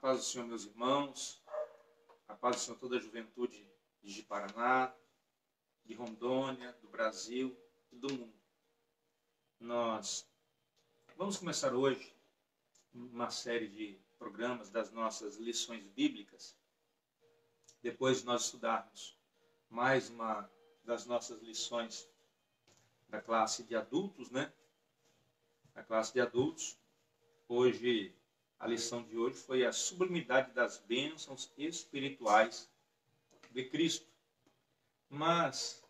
paz do Senhor, meus irmãos, a paz do Senhor, toda a juventude de Paraná, de Rondônia, do Brasil e do mundo. Nós vamos começar hoje uma série de programas das nossas lições bíblicas. Depois de nós estudarmos mais uma das nossas lições da classe de adultos, A classe de adultos. Hoje, a lição de hoje foi a sublimidade das bênçãos espirituais de Cristo. Mas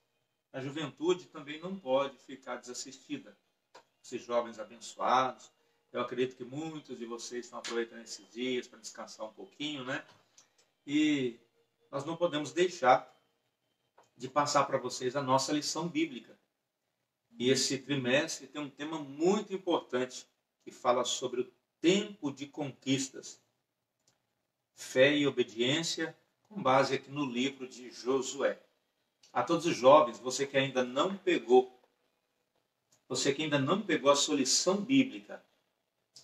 a juventude também não pode ficar desassistida. Esses jovens abençoados, eu acredito que muitos de vocês estão aproveitando esses dias para descansar um pouquinho, E nós não podemos deixar de passar para vocês a nossa lição bíblica. E esse trimestre tem um tema muito importante que fala sobre o tempo de conquistas, fé e obediência, com base aqui no livro de Josué. A todos os jovens, você que ainda não pegou a sua lição bíblica,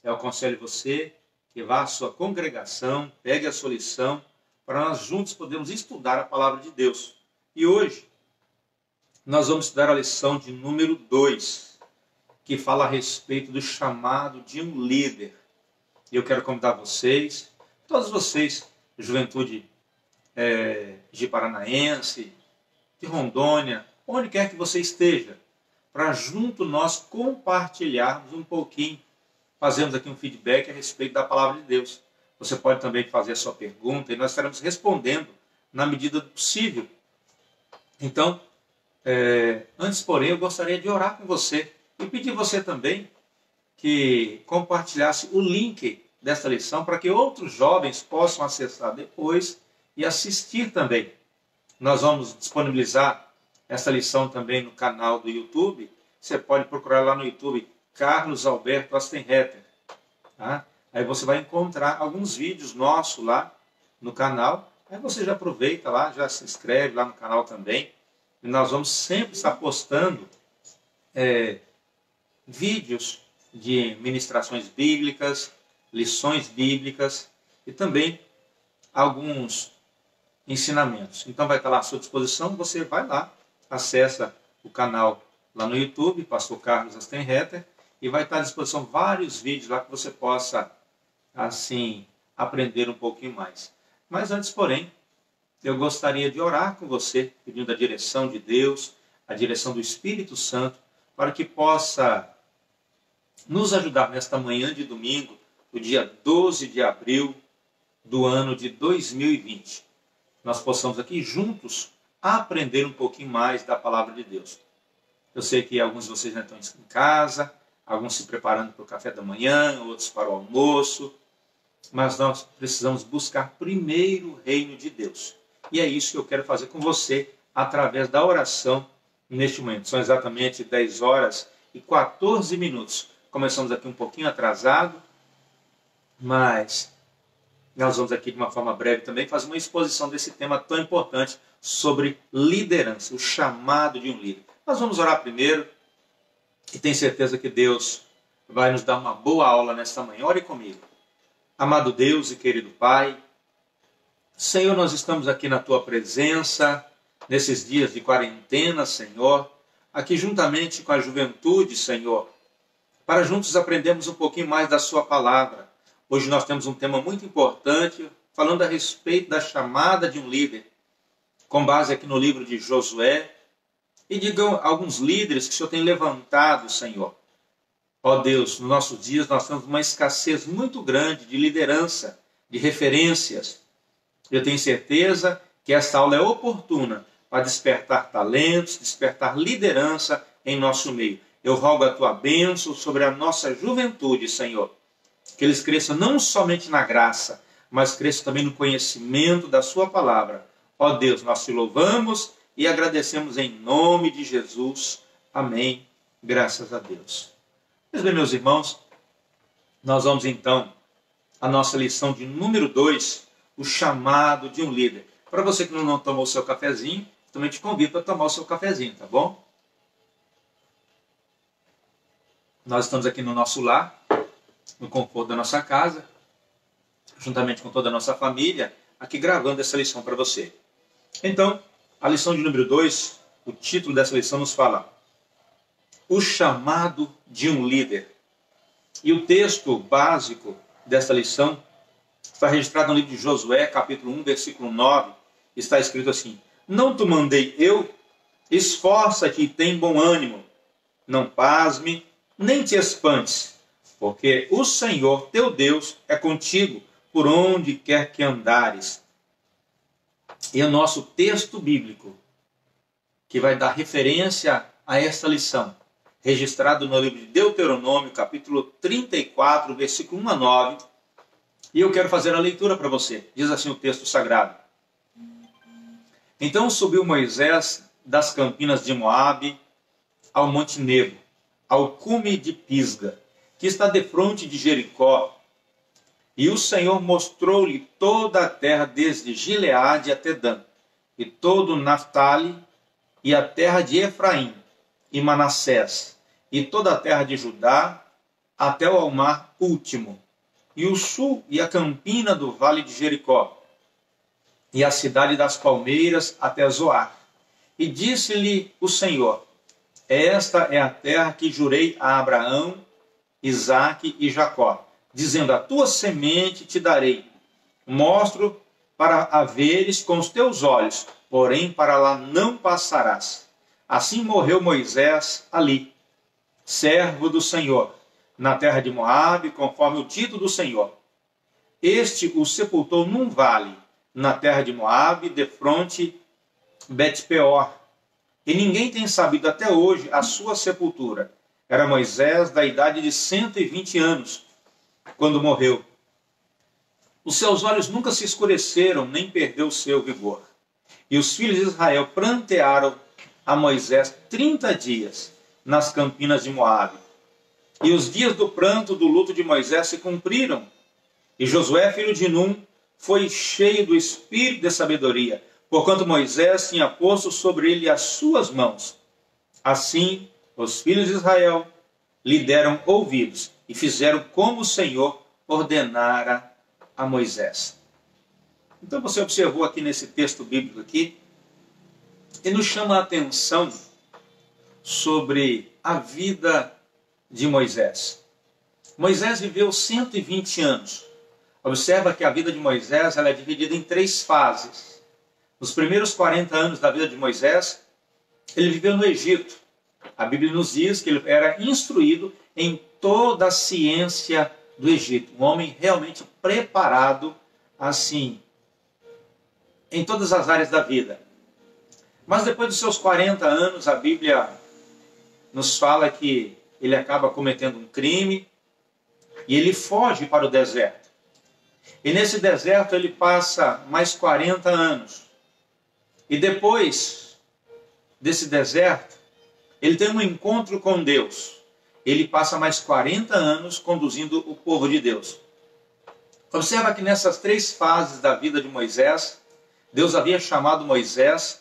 eu aconselho você que vá à sua congregação, pegue a sua lição, para nós juntos podermos estudar a palavra de Deus. E hoje, nós vamos estudar a lição de número 2, que fala a respeito do chamado de um líder. E eu quero convidar vocês, todos vocês, juventude de Paranaense, de Rondônia, onde quer que você esteja, para junto nós compartilharmos um pouquinho, fazermos aqui um feedback a respeito da palavra de Deus. Você pode também fazer a sua pergunta e nós estaremos respondendo na medida do possível. Então, antes, porém, eu gostaria de orar com você e pedir você também que compartilhasse o link desta lição para que outros jovens possam acessar depois e assistir também. Nós vamos disponibilizar essa lição também no canal do YouTube. Você pode procurar lá no YouTube Carlos Alberto Astenhetter. Tá? Aí você vai encontrar alguns vídeos nossos lá no canal. Aí você já aproveita lá, já se inscreve lá no canal também. E nós vamos sempre estar postando vídeos de ministrações bíblicas, lições bíblicas e também alguns ensinamentos. Então vai estar lá à sua disposição, você vai lá, acessa o canal lá no YouTube, Pastor Carlos Astenhetter, e vai estar à disposição vários vídeos lá que você possa, assim, aprender um pouquinho mais. Mas antes, porém, eu gostaria de orar com você, pedindo a direção de Deus, a direção do Espírito Santo, para que possa nos ajudar nesta manhã de domingo, o dia 12 de abril do ano de 2020. Nós possamos aqui juntos aprender um pouquinho mais da palavra de Deus. Eu sei que alguns de vocês já estão em casa, alguns se preparando para o café da manhã, outros para o almoço, mas nós precisamos buscar primeiro o reino de Deus. E é isso que eu quero fazer com você através da oração neste momento. São exatamente 10 horas e 14 minutos. Começamos aqui um pouquinho atrasado, mas nós vamos aqui de uma forma breve também fazer uma exposição desse tema tão importante sobre liderança, o chamado de um líder. Nós vamos orar primeiro e tenho certeza que Deus vai nos dar uma boa aula nesta manhã. Ore comigo. Amado Deus e querido Pai, Senhor, nós estamos aqui na Tua presença, nesses dias de quarentena, Senhor, aqui juntamente com a juventude, Senhor, para juntos aprendermos um pouquinho mais da Sua palavra. Hoje nós temos um tema muito importante, falando a respeito da chamada de um líder, com base aqui no livro de Josué, e de alguns líderes que o Senhor tem levantado, Senhor. Ó Deus, nos nossos dias nós temos uma escassez muito grande de liderança, de referências. Eu tenho certeza que esta aula é oportuna para despertar talentos, despertar liderança em nosso meio. Eu rogo a Tua bênção sobre a nossa juventude, Senhor. Que eles cresçam não somente na graça, mas cresçam também no conhecimento da Sua palavra. Ó Deus, nós Te louvamos e agradecemos em nome de Jesus. Amém. Graças a Deus. Pois bem, meus irmãos, nós vamos então à nossa lição de número 2, o chamado de um líder. Para você que não tomou o seu cafezinho, também te convido a tomar o seu cafezinho, tá bom? Nós estamos aqui no nosso lar, no conforto da nossa casa, juntamente com toda a nossa família, aqui gravando essa lição para você. Então, a lição de número 2, o título dessa lição nos fala: o chamado de um líder. E o texto básico desta lição está registrado no livro de Josué, capítulo 1, versículo 9. Está escrito assim: não te mandei eu? Esforça-te e tem bom ânimo. Não pasme, nem te espantes, porque o Senhor teu Deus é contigo por onde quer que andares. E o nosso texto bíblico, que vai dar referência a esta lição, registrado no livro de Deuteronômio, capítulo 34, versículo 1 a 9. E eu quero fazer a leitura para você. Diz assim o texto sagrado: então subiu Moisés das campinas de Moabe ao Monte Nebo, ao cume de Pisga, que está defronte de Jericó. E o Senhor mostrou-lhe toda a terra, desde Gileade até Dan, e todo Naftali, e a terra de Efraim, e Manassés, e toda a terra de Judá, até o mar último, e o sul e a campina do vale de Jericó, e a cidade das palmeiras até Zoar. E disse-lhe o Senhor: esta é a terra que jurei a Abraão, Isaque e Jacó, dizendo: a tua semente te darei. Mostro para a veres com os teus olhos, porém para lá não passarás. Assim morreu Moisés ali, servo do Senhor, na terra de Moabe, conforme o dito do Senhor. Este o sepultou num vale, na terra de Moabe, defronte Bet-peor. E ninguém tem sabido até hoje a sua sepultura. Era Moisés da idade de 120 anos, quando morreu. Os seus olhos nunca se escureceram, nem perdeu o seu vigor. E os filhos de Israel prantearam a Moisés 30 dias nas campinas de Moabe. E os dias do pranto, do luto de Moisés se cumpriram. E Josué, filho de Num, foi cheio do espírito de sabedoria, porquanto Moisés tinha posto sobre ele as suas mãos. Assim, os filhos de Israel lhe deram ouvidos e fizeram como o Senhor ordenara a Moisés. Então você observou aqui nesse texto bíblico aqui, e nos chama a atenção sobre a vida de Moisés. Moisés viveu 120 anos. Observa que a vida de Moisés ela é dividida em 3 fases. Nos primeiros 40 anos da vida de Moisés, ele viveu no Egito. A Bíblia nos diz que ele era instruído em toda a ciência do Egito. Um homem realmente preparado, assim, em todas as áreas da vida. Mas depois dos seus 40 anos, a Bíblia nos fala que ele acaba cometendo um crime e ele foge para o deserto. E nesse deserto ele passa mais 40 anos. E depois desse deserto, ele tem um encontro com Deus. Ele passa mais 40 anos conduzindo o povo de Deus. Observa que nessas 3 fases da vida de Moisés, Deus havia chamado Moisés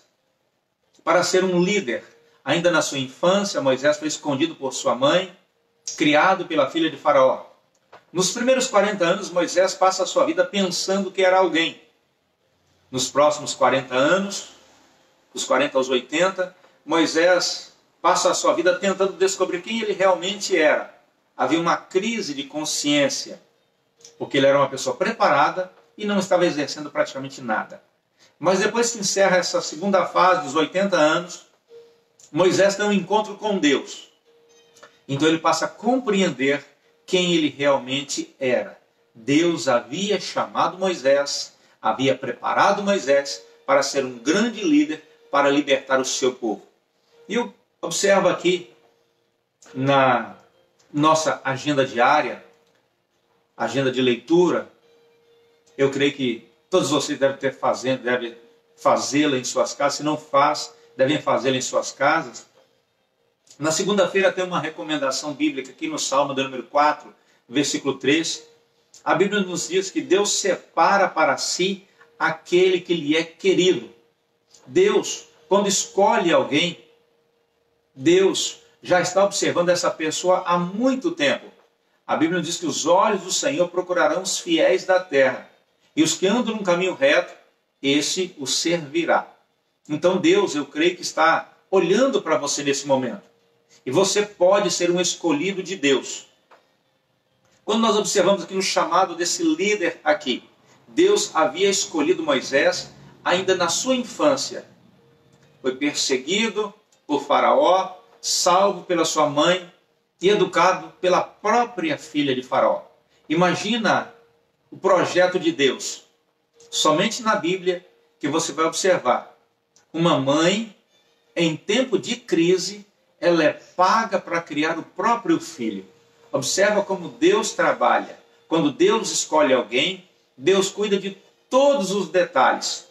para ser um líder. Ainda na sua infância, Moisés foi escondido por sua mãe, criado pela filha de Faraó. Nos primeiros 40 anos, Moisés passa a sua vida pensando que era alguém. Nos próximos 40 anos, dos 40 aos 80, Moisés passa a sua vida tentando descobrir quem ele realmente era. Havia uma crise de consciência, porque ele era uma pessoa preparada e não estava exercendo praticamente nada. Mas depois que encerra essa segunda fase dos 80 anos, Moisés tem um encontro com Deus. Então ele passa a compreender quem ele realmente era. Deus havia chamado Moisés, havia preparado Moisés para ser um grande líder, para libertar o seu povo. E eu observo aqui na nossa agenda diária, agenda de leitura, eu creio que todos vocês devem fazê-la em suas casas. Se não faz, devem fazê-la em suas casas. Na segunda-feira tem uma recomendação bíblica aqui no Salmo do número 4, versículo 3. A Bíblia nos diz que Deus separa para si aquele que lhe é querido. Deus, quando escolhe alguém, Deus já está observando essa pessoa há muito tempo. A Bíblia diz que os olhos do Senhor procurarão os fiéis da terra, e os que andam num caminho reto, esse o servirá. Então Deus, eu creio que está olhando para você nesse momento. E você pode ser um escolhido de Deus. Quando nós observamos aqui no chamado desse líder aqui, Deus havia escolhido Moisés ainda na sua infância. Foi perseguido por Faraó, salvo pela sua mãe e educado pela própria filha de Faraó. Imagina o projeto de Deus. Somente na Bíblia que você vai observar. Uma mãe, em tempo de crise, ela é paga para criar o próprio filho. Observa como Deus trabalha. Quando Deus escolhe alguém, Deus cuida de todos os detalhes.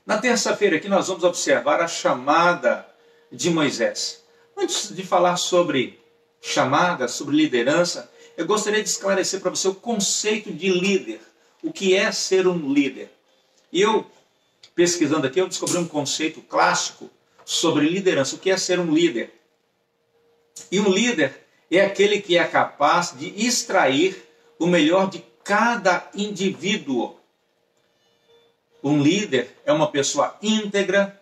Na terça-feira aqui nós vamos observar a chamada de Moisés. Antes de falar sobre chamada, sobre liderança, eu gostaria de esclarecer para você o conceito de líder. O que é ser um líder? E eu, pesquisando aqui, eu descobri um conceito clássico sobre liderança. O que é ser um líder? E um líder é aquele que é capaz de extrair o melhor de cada indivíduo. Um líder é uma pessoa íntegra,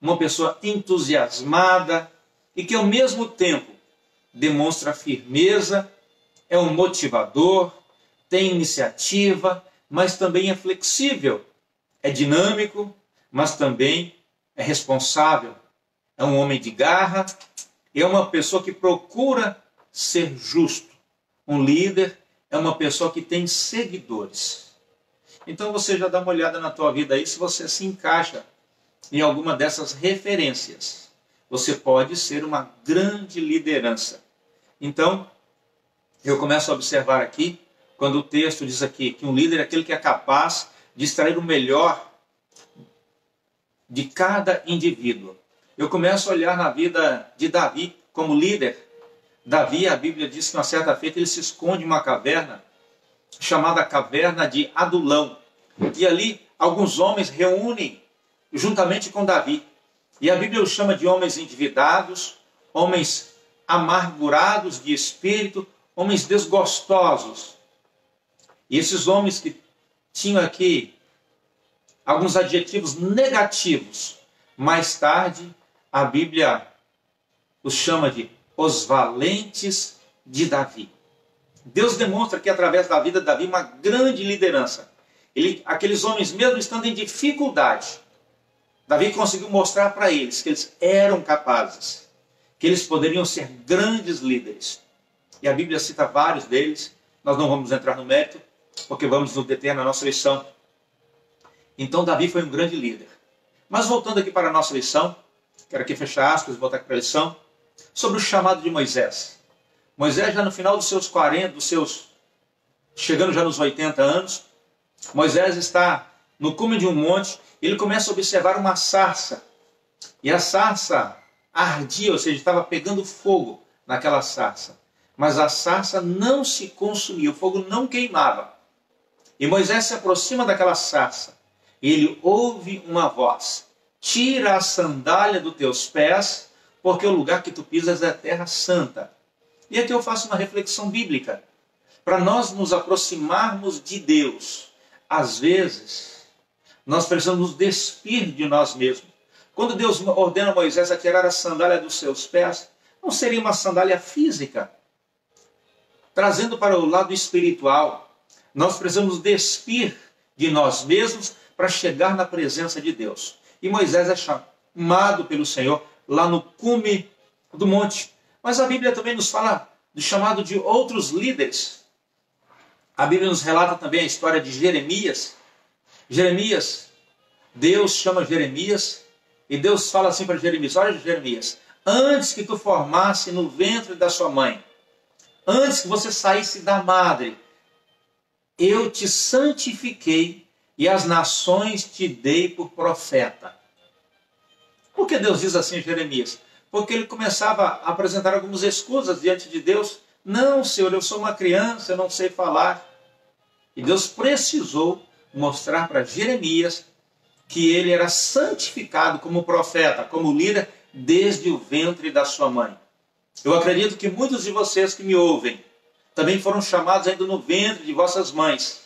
uma pessoa entusiasmada e que ao mesmo tempo demonstra firmeza, é um motivador, tem iniciativa, mas também é flexível, é dinâmico, mas também é responsável, é um homem de garra, é uma pessoa que procura ser justo. Um líder é uma pessoa que tem seguidores. Então você já dá uma olhada na tua vida aí, se você se encaixa em alguma dessas referências. Você pode ser uma grande liderança. Então, eu começo a observar aqui, quando o texto diz aqui que um líder é aquele que é capaz de extrair o melhor de cada indivíduo. Eu começo a olhar na vida de Davi como líder. Davi, a Bíblia diz que uma certa feita ele se esconde em uma caverna, chamada Caverna de Adulão. E ali alguns homens reúnem juntamente com Davi. E a Bíblia os chama de homens endividados, homens amargurados de espírito, homens desgostosos. E esses homens que tinham aqui alguns adjetivos negativos, mais tarde a Bíblia os chama de os valentes de Davi. Deus demonstra aqui através da vida de Davi uma grande liderança. Aqueles homens, mesmo estando em dificuldade, Davi conseguiu mostrar para eles que eles eram capazes, que eles poderiam ser grandes líderes. E a Bíblia cita vários deles, nós não vamos entrar no mérito, porque vamos nos deter na nossa lição. Então Davi foi um grande líder. Mas voltando aqui para a nossa lição, quero aqui fechar aspas e voltar aqui para a lição, sobre o chamado de Moisés. Moisés já no final dos seus 40, chegando já nos 80 anos, Moisés está no cume de um monte, ele começa a observar uma sarça. E a sarça ardia, ou seja, estava pegando fogo naquela sarça. Mas a sarça não se consumia, o fogo não queimava. E Moisés se aproxima daquela sarça. E ele ouve uma voz: tira a sandália dos teus pés, porque o lugar que tu pisas é terra santa. E aqui eu faço uma reflexão bíblica. Para nós nos aproximarmos de Deus, às vezes, nós precisamos nos despir de nós mesmos. Quando Deus ordena a Moisés a tirar a sandália dos seus pés, não seria uma sandália física. Trazendo para o lado espiritual, nós precisamos nos despir de nós mesmos para chegar na presença de Deus. E Moisés é chamado pelo Senhor lá no cume do monte. Mas a Bíblia também nos fala do chamado de outros líderes. A Bíblia nos relata também a história de Jeremias. Deus chama Jeremias e Deus fala assim para Jeremias: olha, Jeremias, antes que tu formasse no ventre da sua mãe, antes que você saísse da madre, eu te santifiquei e as nações te dei por profeta. Por que Deus diz assim a Jeremias? Porque ele começava a apresentar algumas escusas diante de Deus. Não, Senhor, eu sou uma criança, eu não sei falar. E Deus precisou mostrar para Jeremias que ele era santificado como profeta, como líder, desde o ventre da sua mãe. Eu acredito que muitos de vocês que me ouvem também foram chamados ainda no ventre de vossas mães.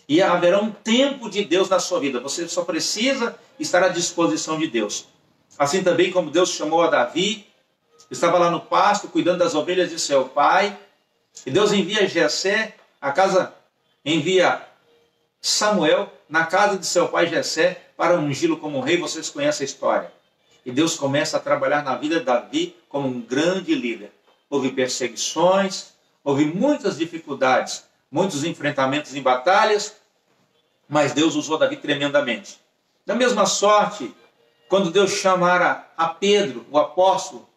E haverá um tempo de Deus na sua vida. Você só precisa estar à disposição de Deus. Assim também como Deus chamou a Davi, estava lá no pasto, cuidando das ovelhas de seu pai. E Deus envia Jessé, envia Samuel na casa de seu pai Jessé para ungí-lo como rei. Vocês conhecem a história. E Deus começa a trabalhar na vida de Davi como um grande líder. Houve perseguições, houve muitas dificuldades, muitos enfrentamentos em batalhas, mas Deus usou Davi tremendamente. Da mesma sorte, quando Deus chamara a Pedro, o apóstolo,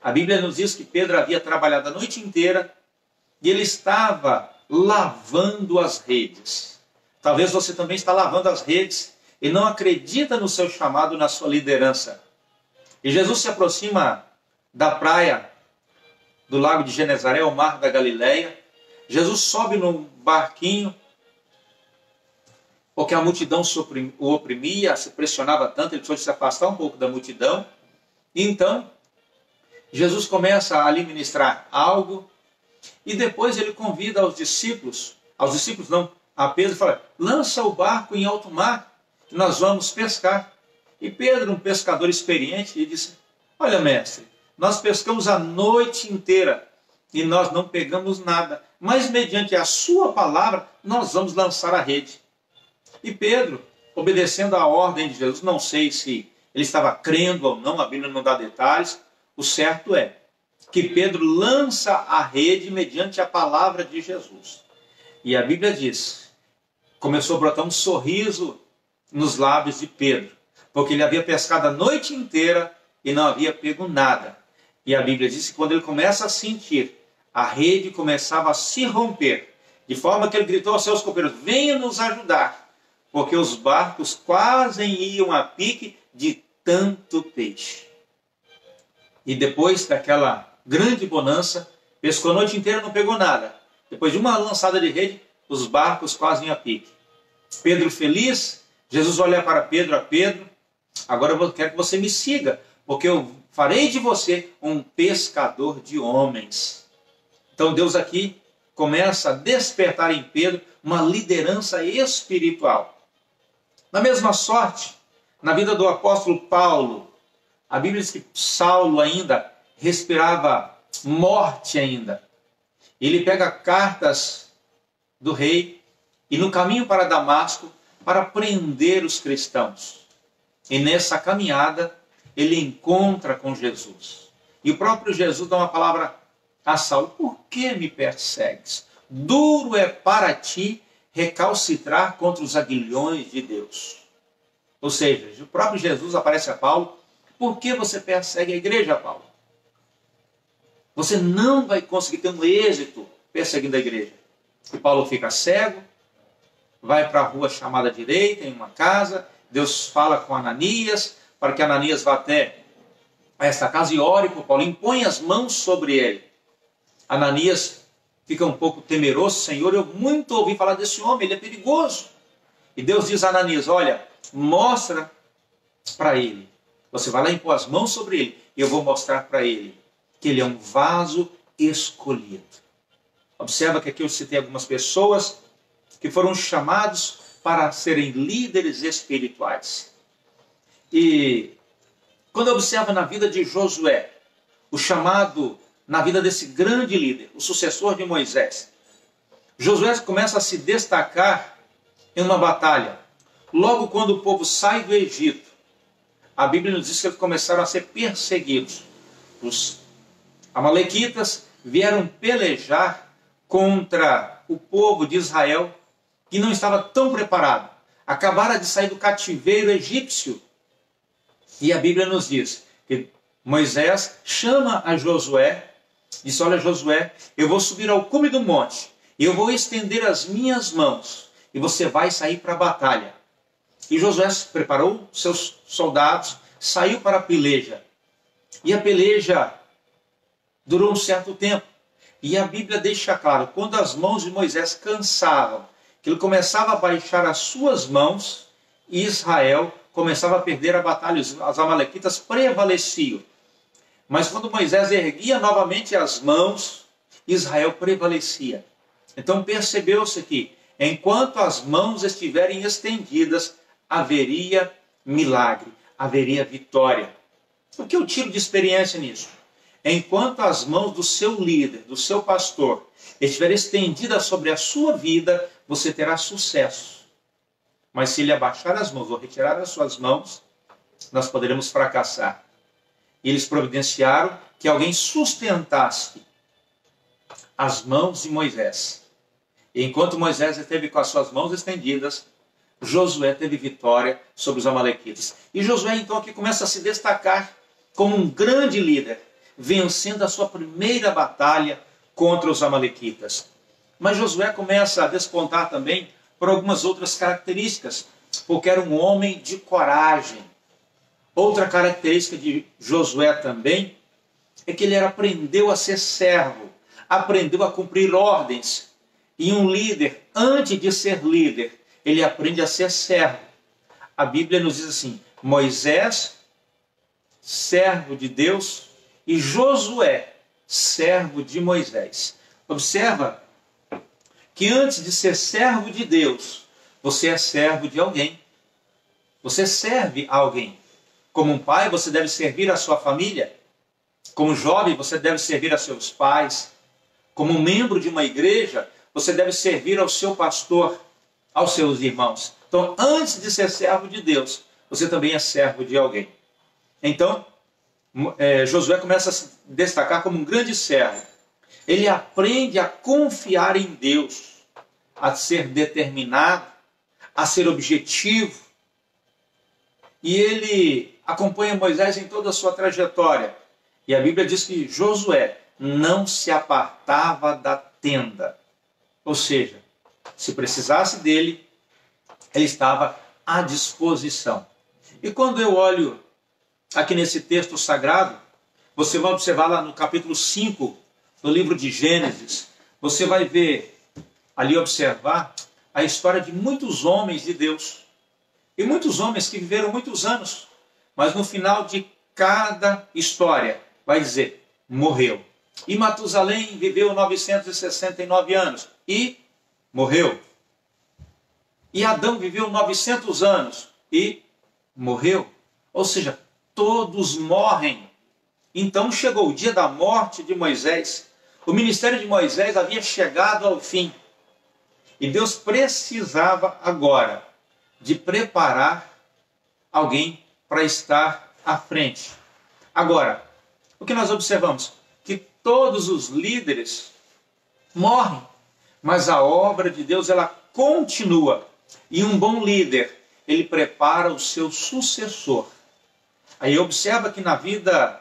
a Bíblia nos diz que Pedro havia trabalhado a noite inteira e ele estava lavando as redes. Talvez você também está lavando as redes e não acredita no seu chamado, na sua liderança. E Jesus se aproxima da praia do lago de Genezaré, o mar da Galileia. Jesus sobe num barquinho, porque a multidão o oprimia, se pressionava tanto, ele precisou se afastar um pouco da multidão. E então, Jesus começa a ali ministrar algo, e depois ele convida a Pedro, e fala, lança o barco em alto mar, que nós vamos pescar. E Pedro, um pescador experiente, ele disse, olha mestre, nós pescamos a noite inteira e nós não pegamos nada, mas mediante a sua palavra nós vamos lançar a rede. E Pedro, obedecendo à ordem de Jesus, não sei se ele estava crendo ou não, a Bíblia não dá detalhes, o certo é que Pedro lança a rede mediante a palavra de Jesus. E a Bíblia diz, começou a brotar um sorriso nos lábios de Pedro, porque ele havia pescado a noite inteira e não havia pego nada. E a Bíblia diz que quando ele começa a sentir, a rede começava a se romper, de forma que ele gritou aos seus companheiros, venham nos ajudar, porque os barcos quase iam a pique de tanto peixe. E depois daquela grande bonança, pescou a noite inteira e não pegou nada. Depois de uma lançada de rede, os barcos quase iam a pique. Pedro feliz, Jesus olha para Pedro, agora eu quero que você me siga, porque eu farei de você um pescador de homens. Então Deus aqui começa a despertar em Pedro uma liderança espiritual. Na mesma sorte, na vida do apóstolo Paulo, a Bíblia diz que Saulo ainda respirava morte ainda. Ele pega cartas do rei e no caminho para Damasco para prender os cristãos. E nessa caminhada ele encontra com Jesus. E o próprio Jesus dá uma palavra a Saulo, por que me persegues? Duro é para ti recalcitrar contra os aguilhões de Deus. Ou seja, o próprio Jesus aparece a Paulo, por que você persegue a igreja, Paulo? Você não vai conseguir ter um êxito perseguindo a igreja. E Paulo fica cego, vai para a rua chamada direita, em uma casa, Deus fala com Ananias, para que Ananias vá até essa casa e ore por Paulo, impõe as mãos sobre ele. Ananias fica um pouco temeroso, Senhor, eu muito ouvi falar desse homem, ele é perigoso. E Deus diz a Ananias, olha, mostra para ele. Você vai lá impor as mãos sobre ele, e eu vou mostrar para ele que ele é um vaso escolhido. Observa que aqui eu citei algumas pessoas que foram chamados para serem líderes espirituais. E quando observa na vida de Josué, o chamado na vida desse grande líder, o sucessor de Moisés, Josué começa a se destacar em uma batalha. Logo quando o povo sai do Egito, a Bíblia nos diz que eles começaram a ser perseguidos. Os amalequitas vieram pelejar contra o povo de Israel, que não estava tão preparado. Acabaram de sair do cativeiro egípcio. E a Bíblia nos diz que Moisés chama a Josué, diz, olha Josué, eu vou subir ao cume do monte, e eu vou estender as minhas mãos, e você vai sair para a batalha. E Josué preparou seus soldados, saiu para a peleja. E a peleja durou um certo tempo. E a Bíblia deixa claro, quando as mãos de Moisés cansavam, que ele começava a baixar as suas mãos, e Israel começava a perder a batalha, as amalequitas prevaleciam. Mas quando Moisés erguia novamente as mãos, Israel prevalecia. Então percebeu-se que, enquanto as mãos estiverem estendidas, haveria milagre, haveria vitória. O que eu tiro de experiência nisso? Enquanto as mãos do seu líder, do seu pastor, estiverem estendidas sobre a sua vida, você terá sucesso. Mas se ele abaixar as mãos ou retirar as suas mãos, nós poderemos fracassar. E eles providenciaram que alguém sustentasse as mãos de Moisés. E enquanto Moisés esteve com as suas mãos estendidas, Josué teve vitória sobre os amalequitas. E Josué então aqui começa a se destacar como um grande líder, vencendo a sua primeira batalha contra os amalequitas. Mas Josué começa a despontar também por algumas outras características, porque era um homem de coragem. Outra característica de Josué também é que ele aprendeu a ser servo, aprendeu a cumprir ordens. E um líder, antes de ser líder, ele aprende a ser servo. A Bíblia nos diz assim: Moisés, servo de Deus, e Josué, servo de Moisés. Observa que antes de ser servo de Deus, você é servo de alguém. Você serve a alguém. Como um pai, você deve servir a sua família. Como jovem, você deve servir a seus pais. Como um membro de uma igreja, você deve servir ao seu pastor, aos seus irmãos. Então, antes de ser servo de Deus, você também é servo de alguém. Então, Josué começa a se destacar como um grande servo. Ele aprende a confiar em Deus, a ser determinado, a ser objetivo. E ele acompanha Moisés em toda a sua trajetória. E a Bíblia diz que Josué não se apartava da tenda. Ou seja, se precisasse dele, ele estava à disposição. E quando eu olho aqui nesse texto sagrado, você vai observar lá no capítulo 5 do livro de Gênesis, você vai ver ali, observar a história de muitos homens de Deus. E muitos homens que viveram muitos anos, mas no final de cada história vai dizer, morreu. E Matusalém viveu 969 anos e morreu. E Adão viveu 900 anos e morreu. Ou seja, todos morrem. Então chegou o dia da morte de Moisés. O ministério de Moisés havia chegado ao fim. E Deus precisava agora de preparar alguém para estar à frente. Agora, o que nós observamos? Que todos os líderes morrem, mas a obra de Deus ela continua. E um bom líder, ele prepara o seu sucessor. Aí observa que na vida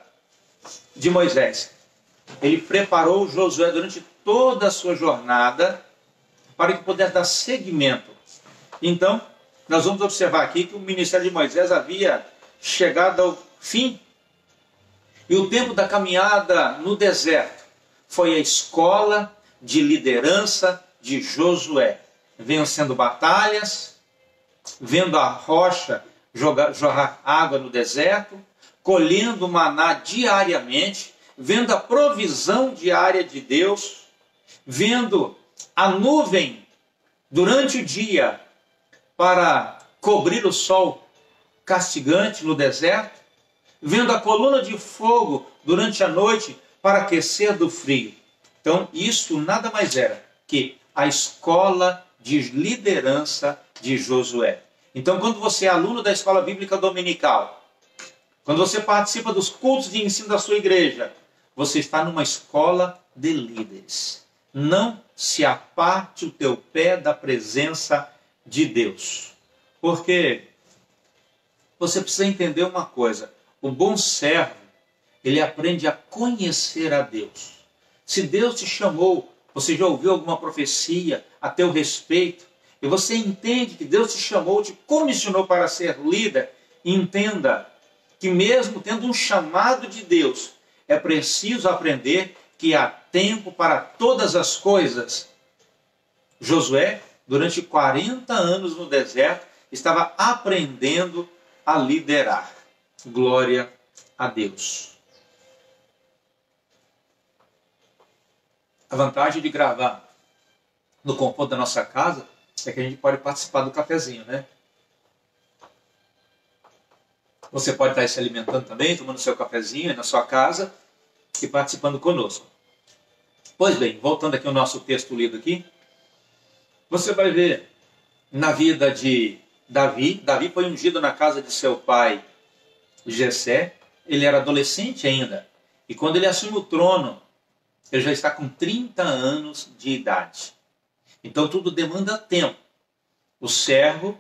de Moisés, ele preparou Josué durante toda a sua jornada para que pudesse dar seguimento. Então, nós vamos observar aqui que o ministério de Moisés havia chegado ao fim. E o tempo da caminhada no deserto foi a escola de liderança de Josué, vencendo batalhas, vendo a rocha jorrar água no deserto, colhendo maná diariamente, vendo a provisão diária de Deus, vendo a nuvem durante o dia para cobrir o sol castigante no deserto, vendo a coluna de fogo durante a noite para aquecer do frio. Então, isso nada mais era que a escola de liderança de Josué. Então, quando você é aluno da escola bíblica dominical, quando você participa dos cultos de ensino da sua igreja, você está numa escola de líderes. Não se aparte o teu pé da presença de Deus. Porque você precisa entender uma coisa. O bom servo, ele aprende a conhecer a Deus. Se Deus te chamou, você já ouviu alguma profecia a teu respeito, e você entende que Deus te chamou, te comissionou para ser líder, entenda que mesmo tendo um chamado de Deus, é preciso aprender que há tempo para todas as coisas. Josué, durante 40 anos no deserto, estava aprendendo a liderar. Glória a Deus. A vantagem de gravar no conforto da nossa casa é que a gente pode participar do cafezinho, né? Você pode estar se alimentando também, tomando seu cafezinho aí na sua casa e participando conosco. Pois bem, voltando aqui ao nosso texto lido aqui, você vai ver na vida de Davi. Davi foi ungido na casa de seu pai Jessé. Ele era adolescente ainda. E quando ele assume o trono, ele já está com 30 anos de idade. Então tudo demanda tempo. O servo,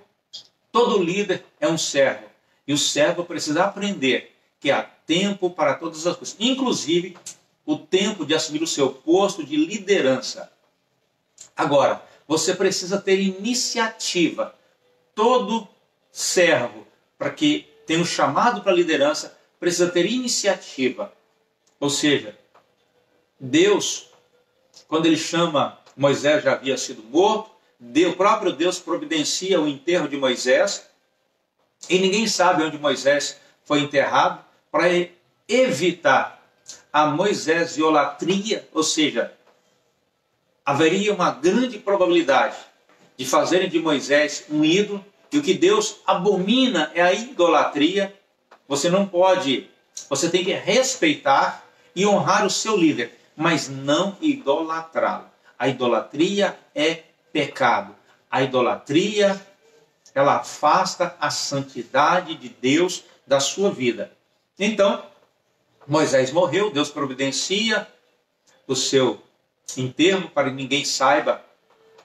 todo líder é um servo. E o servo precisa aprender que há tempo para todas as coisas. Inclusive, o tempo de assumir o seu posto de liderança. Agora, você precisa ter iniciativa. Todo servo, para que tenha um chamado para a liderança, precisa ter iniciativa. Ou seja, Deus, quando ele chama Moisés, já havia sido morto, o próprio Deus providencia o enterro de Moisés, e ninguém sabe onde Moisés foi enterrado, para evitar a Moisés idolatria, ou seja, haveria uma grande probabilidade de fazerem de Moisés um ídolo, e o que Deus abomina é a idolatria. Você não pode, você tem que respeitar e honrar o seu líder, mas não idolatrá-lo. A idolatria é pecado. A idolatria, ela afasta a santidade de Deus da sua vida. Então, Moisés morreu, Deus providencia o seu enterro para que ninguém saiba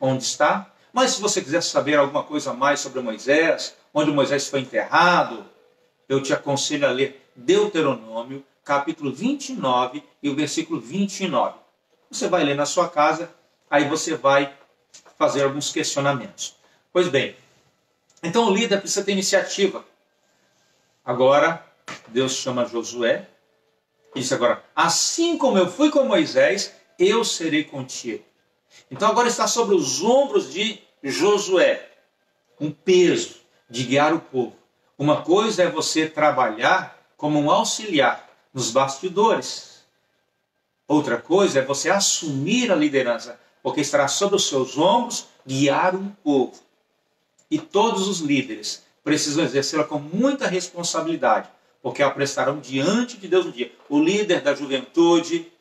onde está. Mas se você quiser saber alguma coisa mais sobre Moisés, onde Moisés foi enterrado, eu te aconselho a ler Deuteronômio, capítulo 29 e o versículo 29. Você vai ler na sua casa, aí você vai fazer alguns questionamentos. Pois bem, então o líder precisa ter iniciativa. Agora, Deus chama Josué e disse agora, assim como eu fui com Moisés, eu serei contigo. Então agora está sobre os ombros de Josué um peso de guiar o povo. Uma coisa é você trabalhar como um auxiliar nos bastidores. Outra coisa é você assumir a liderança, porque estará sobre os seus ombros guiar um povo. E todos os líderes precisam exercê-la com muita responsabilidade, porque a prestarão diante de Deus um dia. O líder da juventude,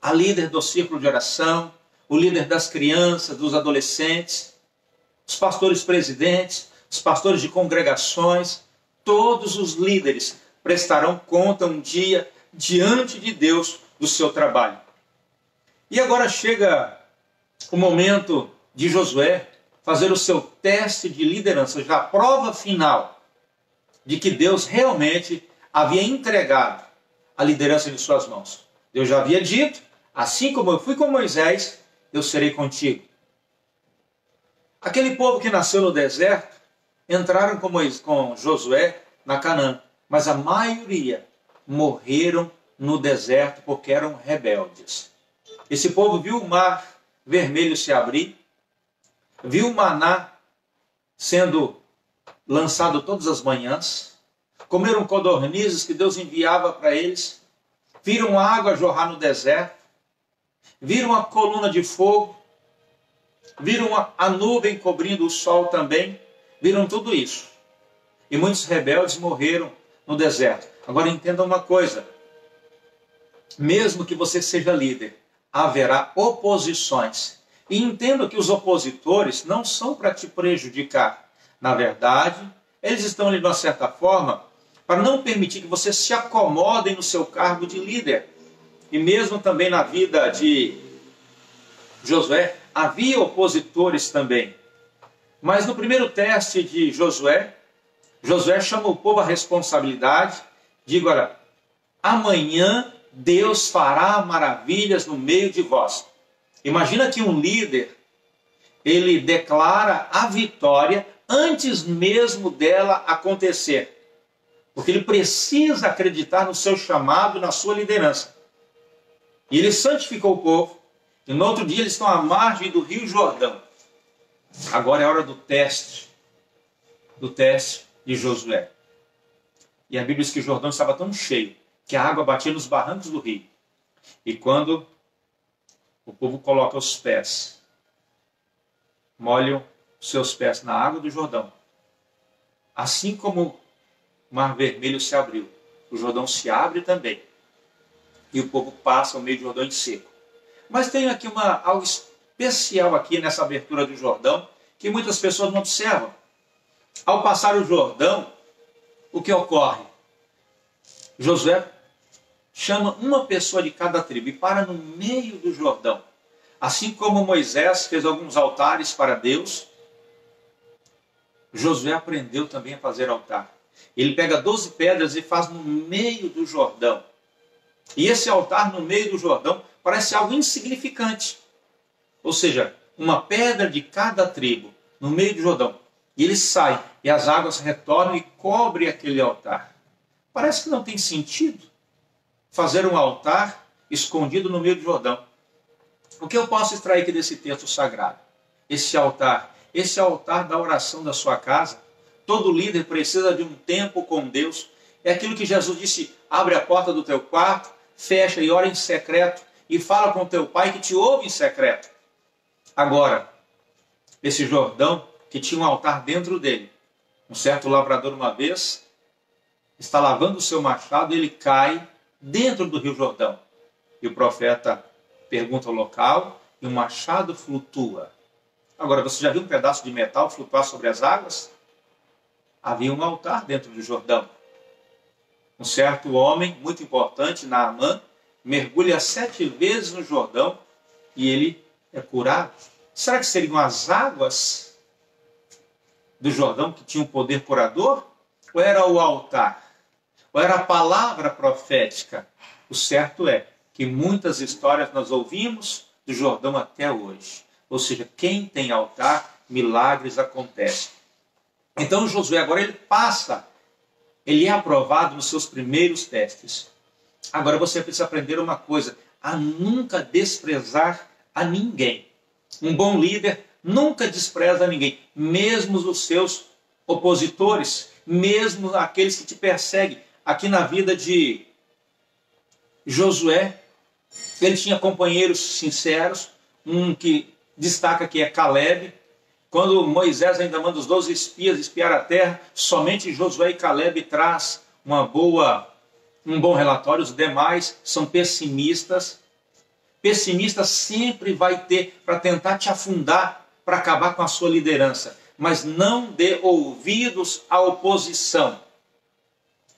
a líder do círculo de oração, o líder das crianças, dos adolescentes, os pastores presidentes, os pastores de congregações, todos os líderes prestarão conta um dia diante de Deus do seu trabalho. E agora chega o momento de Josué fazer o seu teste de liderança, já a prova final de que Deus realmente havia entregado a liderança em suas mãos. Deus já havia dito, assim como eu fui com Moisés, eu serei contigo. Aquele povo que nasceu no deserto, entraram com Josué na Canaã, mas a maioria morreram no deserto porque eram rebeldes. Esse povo viu o mar vermelho se abrir, viu o maná sendo lançado todas as manhãs, comeram codornizes que Deus enviava para eles, viram a água jorrar no deserto, viram a coluna de fogo, viram a nuvem cobrindo o sol também, viram tudo isso. E muitos rebeldes morreram no deserto. Agora entenda uma coisa, mesmo que você seja líder, haverá oposições. E entenda que os opositores não são para te prejudicar. Na verdade, eles estão ali de uma certa forma para não permitir que você se acomode no seu cargo de líder. E mesmo também na vida de Josué, havia opositores também. Mas no primeiro teste de Josué, Josué chama o povo à responsabilidade. Diga, olha, amanhã Deus fará maravilhas no meio de vós. Imagina que um líder, ele declara a vitória antes mesmo dela acontecer. Porque ele precisa acreditar no seu chamado, na sua liderança. E ele santificou o povo. E no outro dia eles estão à margem do Rio Jordão. Agora é a hora do teste de Josué. E a Bíblia diz que o Jordão estava tão cheio que a água batia nos barrancos do rio. E quando O povo coloca os pés, molham seus pés na água do Jordão. Assim como o Mar Vermelho se abriu, o Jordão se abre também. E o povo passa ao meio do Jordão em seco. Mas tem aqui algo especial aqui nessa abertura do Jordão, que muitas pessoas não observam. Ao passar o Jordão, o que ocorre? Josué chama uma pessoa de cada tribo e para no meio do Jordão. Assim como Moisés fez alguns altares para Deus, Josué aprendeu também a fazer altar. Ele pega 12 pedras e faz no meio do Jordão. E esse altar no meio do Jordão parece algo insignificante. Ou seja, uma pedra de cada tribo no meio do Jordão. E ele sai, e as águas retornam e cobrem aquele altar. Parece que não tem sentido fazer um altar escondido no meio do Jordão. O que eu posso extrair aqui desse texto sagrado? Esse altar da oração da sua casa. Todo líder precisa de um tempo com Deus. É aquilo que Jesus disse: abre a porta do teu quarto, fecha e ora em secreto, e fala com teu pai que te ouve em secreto. Agora, esse Jordão, que tinha um altar dentro dele, um certo lavrador uma vez está lavando o seu machado e ele cai dentro do rio Jordão. E o profeta pergunta ao local e o machado flutua. Agora, você já viu um pedaço de metal flutuar sobre as águas? Havia um altar dentro do Jordão. Um certo homem, muito importante, Naamã, mergulha 7 vezes no Jordão e ele é curado. Será que seriam as águas do Jordão que tinham poder curador? Ou era o altar? Ou era a palavra profética? O certo é que muitas histórias nós ouvimos do Jordão até hoje. Ou seja, quem tem altar, milagres acontecem. Então Josué agora ele é aprovado nos seus primeiros testes. Agora você precisa aprender uma coisa: a nunca desprezar a ninguém. Um bom líder nunca despreza a ninguém, mesmo os seus opositores, mesmo aqueles que te perseguem. Aqui na vida de Josué, ele tinha companheiros sinceros, um que destaca que é Caleb. Quando Moisés ainda manda os 12 espias espiar a terra, somente Josué e Caleb traz um bom relatório. Os demais são pessimistas. Pessimista sempre vai ter para tentar te afundar, para acabar com a sua liderança. Mas não dê ouvidos à oposição.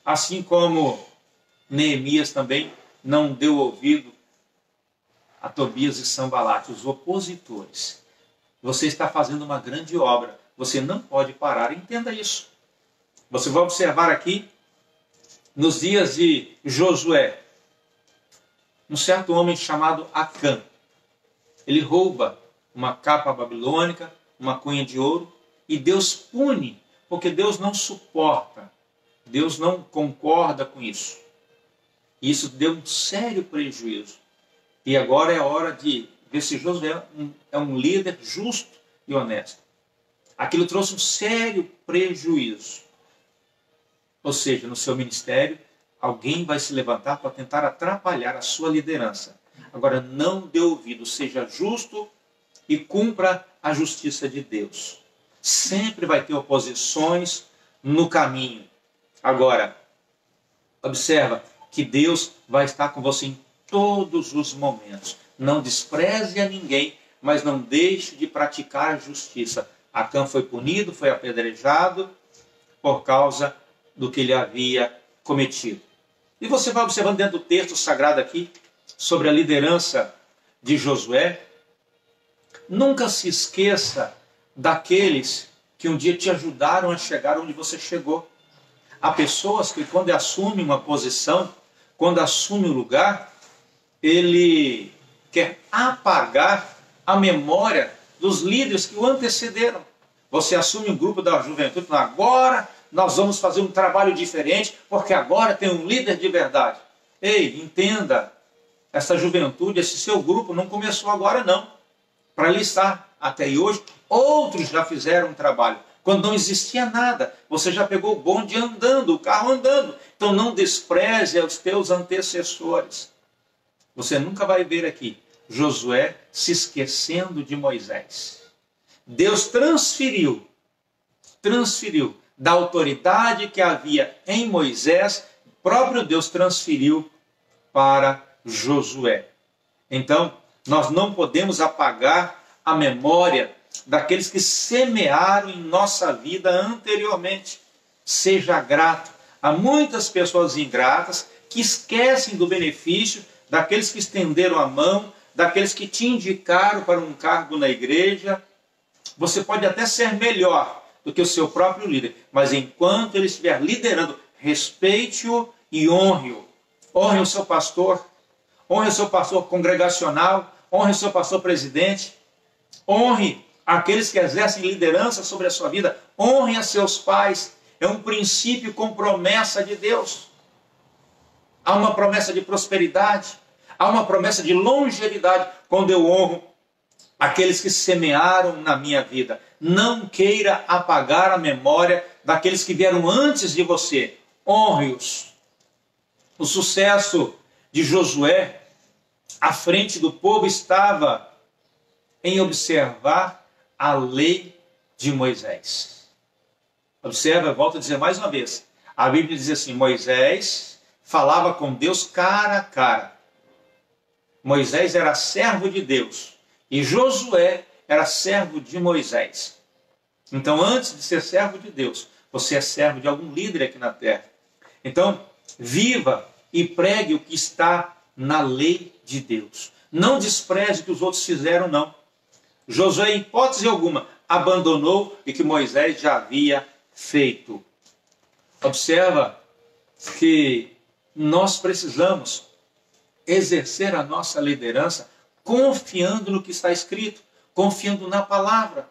Assim como Neemias também não deu ouvido a Tobias e Sanbalate, os opositores. Você está fazendo uma grande obra. Você não pode parar. Entenda isso. Você vai observar aqui, nos dias de Josué, um certo homem chamado Acã. Ele rouba uma capa babilônica, uma cunha de ouro, e Deus pune, porque Deus não suporta. Deus não concorda com isso. E isso deu um sério prejuízo. E agora é a hora de ver se Josué é um líder justo e honesto. Aquilo trouxe um sério prejuízo. Ou seja, no seu ministério, alguém vai se levantar para tentar atrapalhar a sua liderança. Agora, não dê ouvido, seja justo e cumpra a justiça de Deus. Sempre vai ter oposições no caminho. Agora, observa que Deus vai estar com você em todos os momentos. Não despreze a ninguém, mas não deixe de praticar a justiça. Acã foi punido, foi apedrejado por causa do que ele havia cometido. E você vai observando dentro do texto sagrado aqui, sobre a liderança de Josué. Nunca se esqueça daqueles que um dia te ajudaram a chegar onde você chegou. Há pessoas que quando assumem uma posição, quando assumem o lugar, ele quer apagar a memória dos líderes que o antecederam. Você assume um grupo da juventude, agora nós vamos fazer um trabalho diferente, porque agora tem um líder de verdade. Ei, entenda, essa juventude, esse seu grupo não começou agora não. Para ali estar até hoje, outros já fizeram um trabalho. Quando não existia nada, você já pegou o bonde andando, o carro andando. Então não despreze os teus antecessores. Você nunca vai ver aqui Josué se esquecendo de Moisés. Deus transferiu da autoridade que havia em Moisés, o próprio Deus transferiu para Josué. Então, nós não podemos apagar a memória daqueles que semearam em nossa vida anteriormente. Seja grato. Há muitas pessoas ingratas que esquecem do benefício daqueles que estenderam a mão, daqueles que te indicaram para um cargo na igreja. Você pode até ser melhor do que o seu próprio líder, mas enquanto ele estiver liderando, respeite-o e honre-o. Honre o seu pastor congregacional, honre o seu pastor presidente, honre aqueles que exercem liderança sobre a sua vida, honre a seus pais. É um princípio com promessa de Deus. Há uma promessa de prosperidade, há uma promessa de longevidade quando eu honro aqueles que semearam na minha vida. Não queira apagar a memória daqueles que vieram antes de você. Honre-os. O sucesso de Josué à frente do povo estava em observar a lei de Moisés. Observa, eu volto a dizer mais uma vez. A Bíblia diz assim, Moisés falava com Deus cara a cara. Moisés era servo de Deus e Josué era servo de Moisés. Então, antes de ser servo de Deus, você é servo de algum líder aqui na terra. Então, viva e pregue o que está na lei de Deus. Não despreze o que os outros fizeram, não. Josué, em hipótese alguma, abandonou o que Moisés já havia feito. Observa que nós precisamos exercer a nossa liderança confiando no que está escrito, confiando na palavra.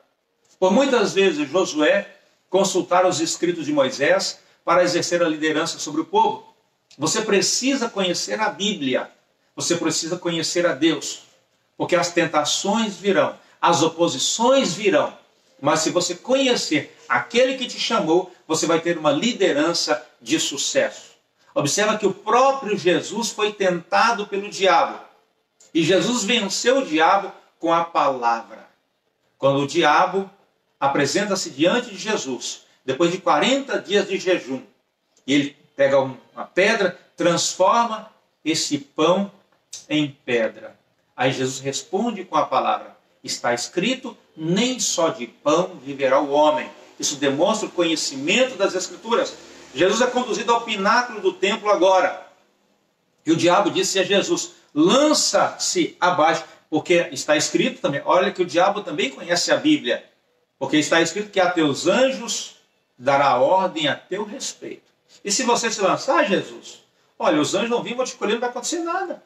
Por muitas vezes Josué consultara os escritos de Moisés para exercer a liderança sobre o povo. Você precisa conhecer a Bíblia, você precisa conhecer a Deus, porque as tentações virão, as oposições virão, mas se você conhecer aquele que te chamou, você vai ter uma liderança de sucesso. Observa que o próprio Jesus foi tentado pelo diabo. E Jesus venceu o diabo com a palavra. Quando o diabo apresenta-se diante de Jesus, depois de 40 dias de jejum, e ele pega uma pedra, transforma esse pão em pedra. Aí Jesus responde com a palavra, está escrito, nem só de pão viverá o homem. Isso demonstra o conhecimento das Escrituras. Jesus é conduzido ao pináculo do templo agora. E o diabo disse a Jesus, lança-se abaixo, porque está escrito também, olha que o diabo também conhece a Bíblia, porque está escrito que a teus anjos dará ordem a teu respeito. E se você se lançar, Jesus, olha, os anjos vão vir, vão te colher, não vai acontecer nada.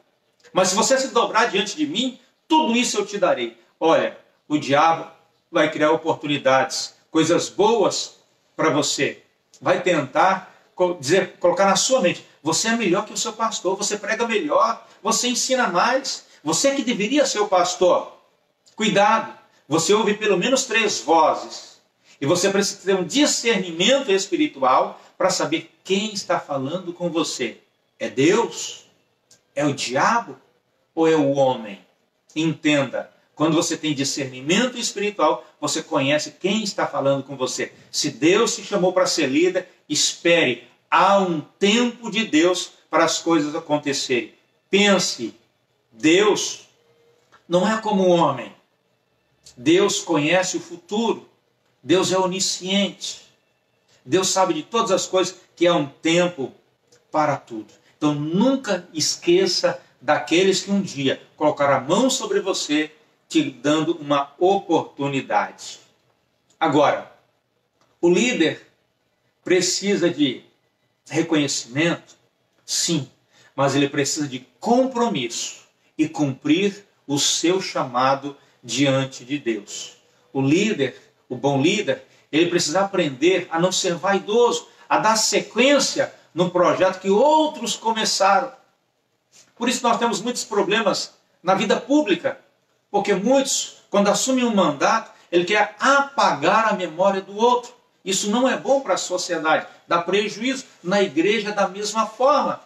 Mas se você se dobrar diante de mim, tudo isso eu te darei. Olha, o diabo vai criar oportunidades, coisas boas para você. Vai tentar colocar na sua mente, você é melhor que o seu pastor, você prega melhor, você ensina mais, você que deveria ser o pastor. Cuidado, você ouve pelo menos 3 vozes. E você precisa ter um discernimento espiritual para saber quem está falando com você. É Deus? É o diabo? Ou é o homem? Entenda, quando você tem discernimento espiritual, você conhece quem está falando com você. Se Deus te chamou para ser líder, espere. Há um tempo de Deus para as coisas acontecerem. Pense, Deus não é como o homem. Deus conhece o futuro. Deus é onisciente. Deus sabe de todas as coisas, que há um tempo para tudo. Então nunca esqueça daqueles que um dia colocaram a mão sobre você, te dando uma oportunidade. Agora, o líder precisa de reconhecimento? Sim, mas ele precisa de compromisso e cumprir o seu chamado diante de Deus. O líder, o bom líder, ele precisa aprender a não ser vaidoso, a dar sequência no projeto que outros começaram. Por isso nós temos muitos problemas na vida pública, porque muitos, quando assumem um mandato, ele quer apagar a memória do outro. Isso não é bom para a sociedade, dá prejuízo. Na igreja da mesma forma.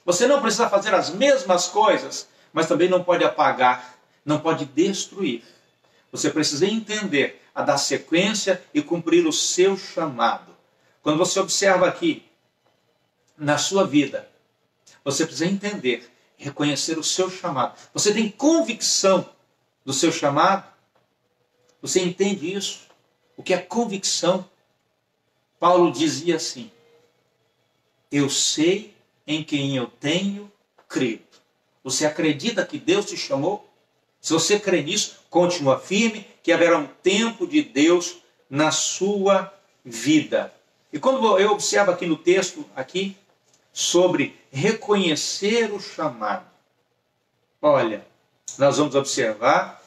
Você não precisa fazer as mesmas coisas, mas também não pode apagar não pode destruir. Você precisa entender, a dar sequência e cumprir o seu chamado. Quando você observa aqui, na sua vida, você precisa entender, reconhecer o seu chamado. Você tem convicção do seu chamado? Você entende isso? O que é convicção? Paulo dizia assim: eu sei em quem eu tenho crido. Você acredita que Deus te chamou? Se você crê nisso, continua firme, que haverá um tempo de Deus na sua vida. E quando eu observo aqui no texto, aqui, sobre reconhecer o chamado, olha, nós vamos observar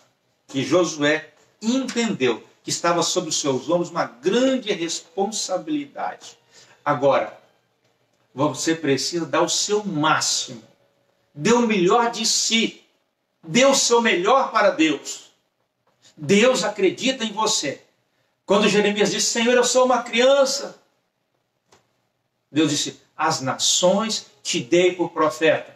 que Josué entendeu que estava sobre os seus ombros uma grande responsabilidade. Agora, você precisa dar o seu máximo, dê o melhor de si, dê o seu melhor para Deus. Deus acredita em você. Quando Jeremias disse: Senhor, eu sou uma criança, Deus disse: as nações te dei por profeta.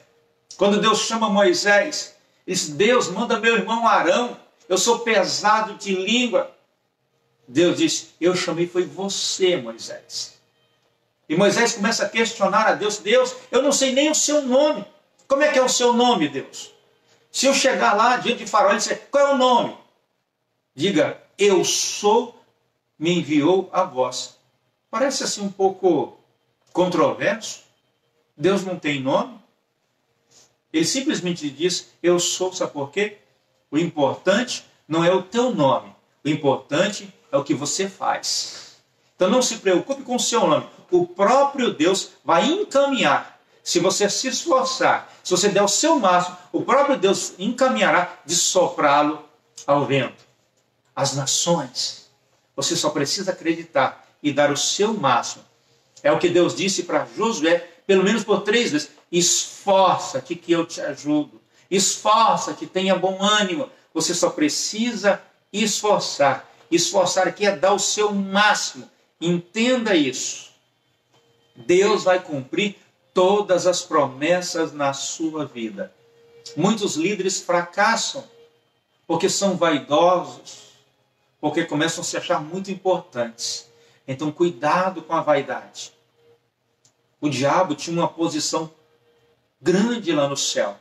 Quando Deus chama Moisés, ele disse: Deus, manda meu irmão Arão, eu sou pesado de língua. Deus disse: eu chamei foi você, Moisés. E Moisés começa a questionar a Deus: Deus, eu não sei nem o seu nome. Como é que é o seu nome, Deus? Se eu chegar lá diante de Faraó e disser: qual é o nome? Diga: eu sou, me enviou a vós. Parece assim um pouco controverso. Deus não tem nome. Ele simplesmente diz: eu sou. Sabe por quê? O importante não é o teu nome. O importante é o que você faz. Então não se preocupe com o seu nome. O próprio Deus vai encaminhar. Se você se esforçar, se você der o seu máximo, o próprio Deus encaminhará de soprá-lo ao vento. As nações, você só precisa acreditar e dar o seu máximo. É o que Deus disse para Josué, pelo menos por 3 vezes: esforça-te que eu te ajudo. Esforça-te, tenha bom ânimo. Você só precisa esforçar. Esforçar aqui é dar o seu máximo. Entenda isso. Deus vai cumprir todas as promessas na sua vida. Muitos líderes fracassam porque são vaidosos, porque começam a se achar muito importantes. Então, cuidado com a vaidade. O diabo tinha uma posição grande lá no céu.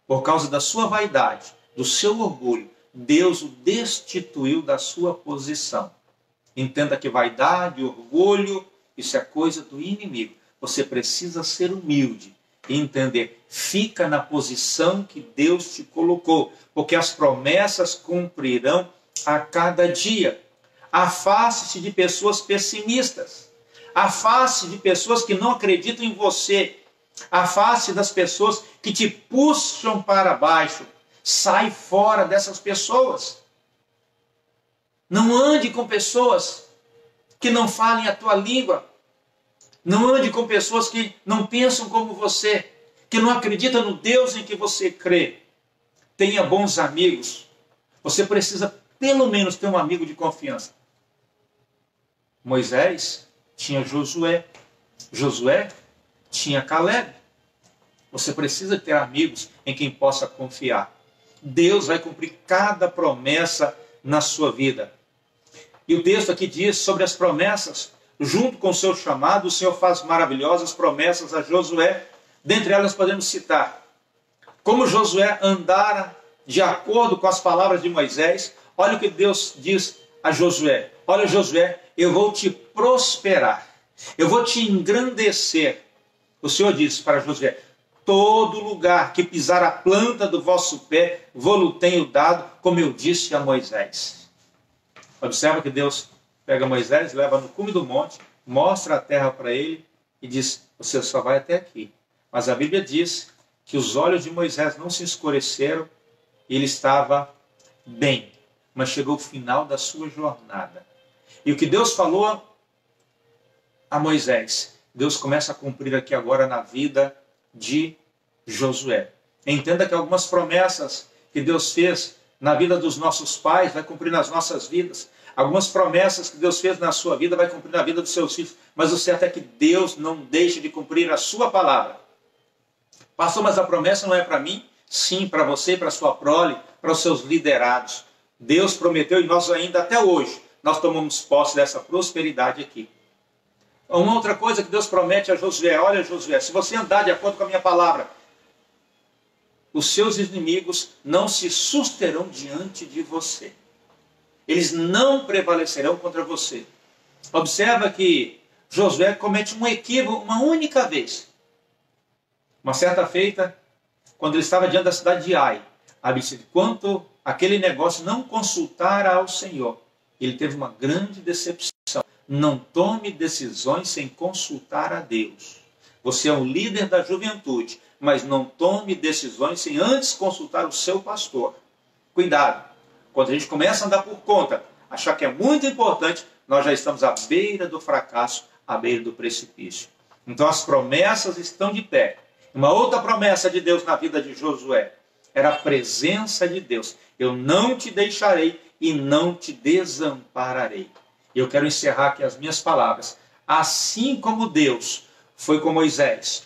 Por causa da sua vaidade, do seu orgulho, Deus o destituiu da sua posição. Entenda que vaidade, orgulho, isso é coisa do inimigo. Você precisa ser humilde e entender. Fica na posição que Deus te colocou, porque as promessas cumprirão a cada dia. Afaste-se de pessoas pessimistas. Afaste de pessoas que não acreditam em você. Afaste das pessoas que te puxam para baixo. Sai fora dessas pessoas. Não ande com pessoas que não falem a tua língua. Não ande com pessoas que não pensam como você, que não acreditam no Deus em que você crê. Tenha bons amigos. Você precisa pelo menos ter um amigo de confiança. Moisés tinha Josué. Josué tinha Caleb. Você precisa ter amigos em quem possa confiar. Deus vai cumprir cada promessa na sua vida. E o texto aqui diz sobre as promessas. Junto com o seu chamado, o Senhor faz maravilhosas promessas a Josué. Dentre elas podemos citar como Josué andara de acordo com as palavras de Moisés. Olha o que Deus diz a Josué. Olha, Josué, eu vou te prosperar. Eu vou te engrandecer. O Senhor disse para Josué: todo lugar que pisar a planta do vosso pé, vou-lo tenho dado, como eu disse a Moisés. Observa que Deus pega Moisés, leva no cume do monte, mostra a terra para ele e diz: você só vai até aqui. Mas a Bíblia diz que os olhos de Moisés não se escureceram e ele estava bem. Mas chegou o final da sua jornada. E o que Deus falou a Moisés, Deus começa a cumprir aqui agora na vida de Josué. Entenda que algumas promessas que Deus fez na vida dos nossos pais vai cumprir nas nossas vidas. Algumas promessas que Deus fez na sua vida vai cumprir na vida dos seus filhos. Mas o certo é que Deus não deixa de cumprir a sua palavra. Pastor, mas a promessa não é para mim? sim, para você, para sua prole, para os seus liderados. Deus prometeu e nós ainda até hoje, nós tomamos posse dessa prosperidade aqui. Uma outra coisa que Deus promete a Josué: olha, Josué, se você andar de acordo com a minha palavra, os seus inimigos não se susterão diante de você. Eles não prevalecerão contra você. Observa que Josué comete um equívoco uma única vez. Uma certa feita, quando ele estava diante da cidade de Ai, quanto aquele negócio não consultara ao Senhor, ele teve uma grande decepção. Não tome decisões sem consultar a Deus. Você é um líder da juventude, mas não tome decisões sem antes consultar o seu pastor. Cuidado, quando a gente começa a andar por conta, achar que é muito importante, nós já estamos à beira do fracasso, à beira do precipício. Então as promessas estão de pé. Uma outra promessa de Deus na vida de Josué era a presença de Deus. Eu não te deixarei e não te desampararei. E eu quero encerrar aqui as minhas palavras. Assim como Deus foi com Moisés,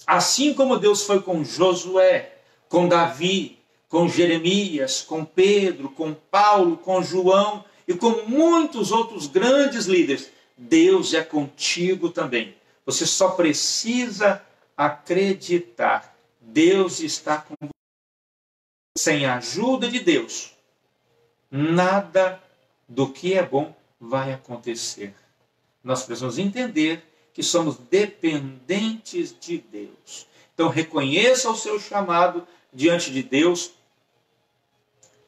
assim como Deus foi com Josué, com Davi, com Jeremias, com Pedro, com Paulo, com João e com muitos outros grandes líderes, Deus é contigo também. Você só precisa acreditar. Deus está com você. Sem a ajuda de Deus, nada do que é bom vai acontecer. Nós precisamos entender que somos dependentes de Deus. Então reconheça o seu chamado diante de Deus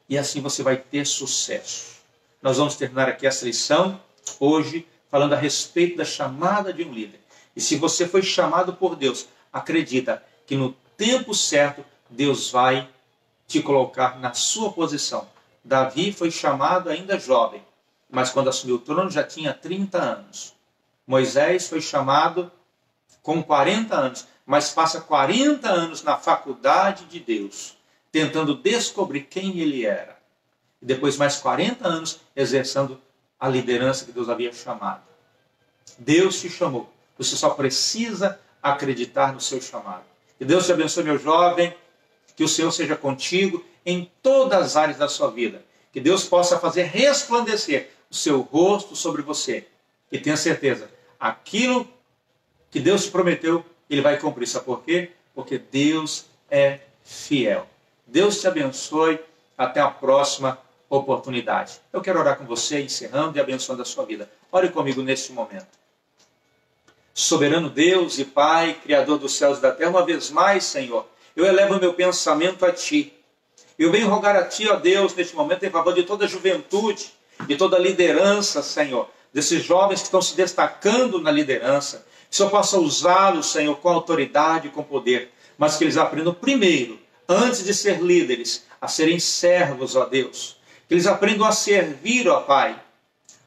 e assim você vai ter sucesso. Nós vamos terminar aqui essa lição hoje falando a respeito da chamada de um líder. E se você foi chamado por Deus, acredita que no tempo certo Deus vai te colocar na sua posição. Davi foi chamado ainda jovem, mas quando assumiu o trono já tinha 30 anos. Moisés foi chamado com 40 anos, mas passa 40 anos na faculdade de Deus, tentando descobrir quem ele era. E depois mais 40 anos exercendo a liderança que Deus havia chamado. Deus te chamou. Você só precisa acreditar no seu chamado. Que Deus te abençoe, meu jovem. Que o Senhor seja contigo em todas as áreas da sua vida. Que Deus possa fazer resplandecer o seu rosto sobre você. E tenha certeza, aquilo que Deus te prometeu, Ele vai cumprir. Sabe por quê? Porque Deus é fiel. Deus te abençoe. Até a próxima oportunidade. Eu quero orar com você, encerrando e abençoando a sua vida. Ore comigo neste momento. Soberano Deus e Pai, Criador dos céus e da terra, uma vez mais, Senhor, eu elevo meu pensamento a Ti. Eu venho rogar a Ti, ó Deus, neste momento, em favor de toda a juventude, de toda a liderança, Senhor, desses jovens que estão se destacando na liderança. Que o Senhor possa usá-los, Senhor, com autoridade e com poder, mas que eles aprendam primeiro, antes de ser líderes, a serem servos, ó Deus. Que eles aprendam a servir, ó Pai.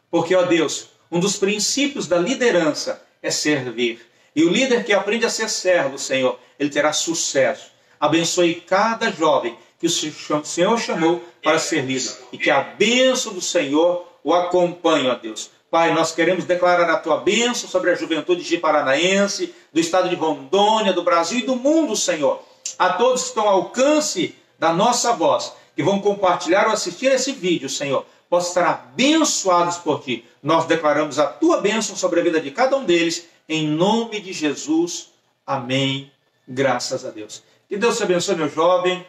Porque, ó Deus, um dos princípios da liderança é servir. E o líder que aprende a ser servo, Senhor, ele terá sucesso. Abençoe cada jovem que o Senhor chamou para ser líder. E que a bênção do Senhor o acompanhe, ó Deus. Pai, nós queremos declarar a Tua bênção sobre a juventude de paranaense, do estado de Rondônia, do Brasil e do mundo, Senhor. A todos que estão ao alcance da nossa voz, que vão compartilhar ou assistir esse vídeo, Senhor, possam estar abençoados por Ti. Nós declaramos a Tua bênção sobre a vida de cada um deles, em nome de Jesus. Amém. Graças a Deus. Que Deus te abençoe, meu jovem.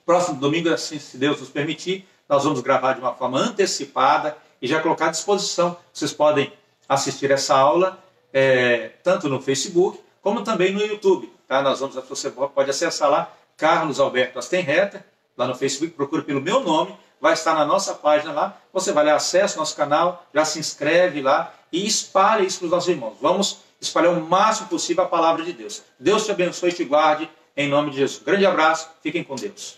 Próximo domingo, assim, se Deus nos permitir, nós vamos gravar de uma forma antecipada e já colocar à disposição. Vocês podem assistir essa aula tanto no Facebook como também no YouTube. Tá? Você pode acessar lá, Carlos Alberto Astenreiter, lá no Facebook, procura pelo meu nome, vai estar na nossa página lá, você vai lá, acessa o nosso canal, já se inscreve lá e espalhe isso para os nossos irmãos. Vamos espalhar o máximo possível a palavra de Deus. Deus te abençoe e te guarde, em nome de Jesus. Grande abraço, fiquem com Deus.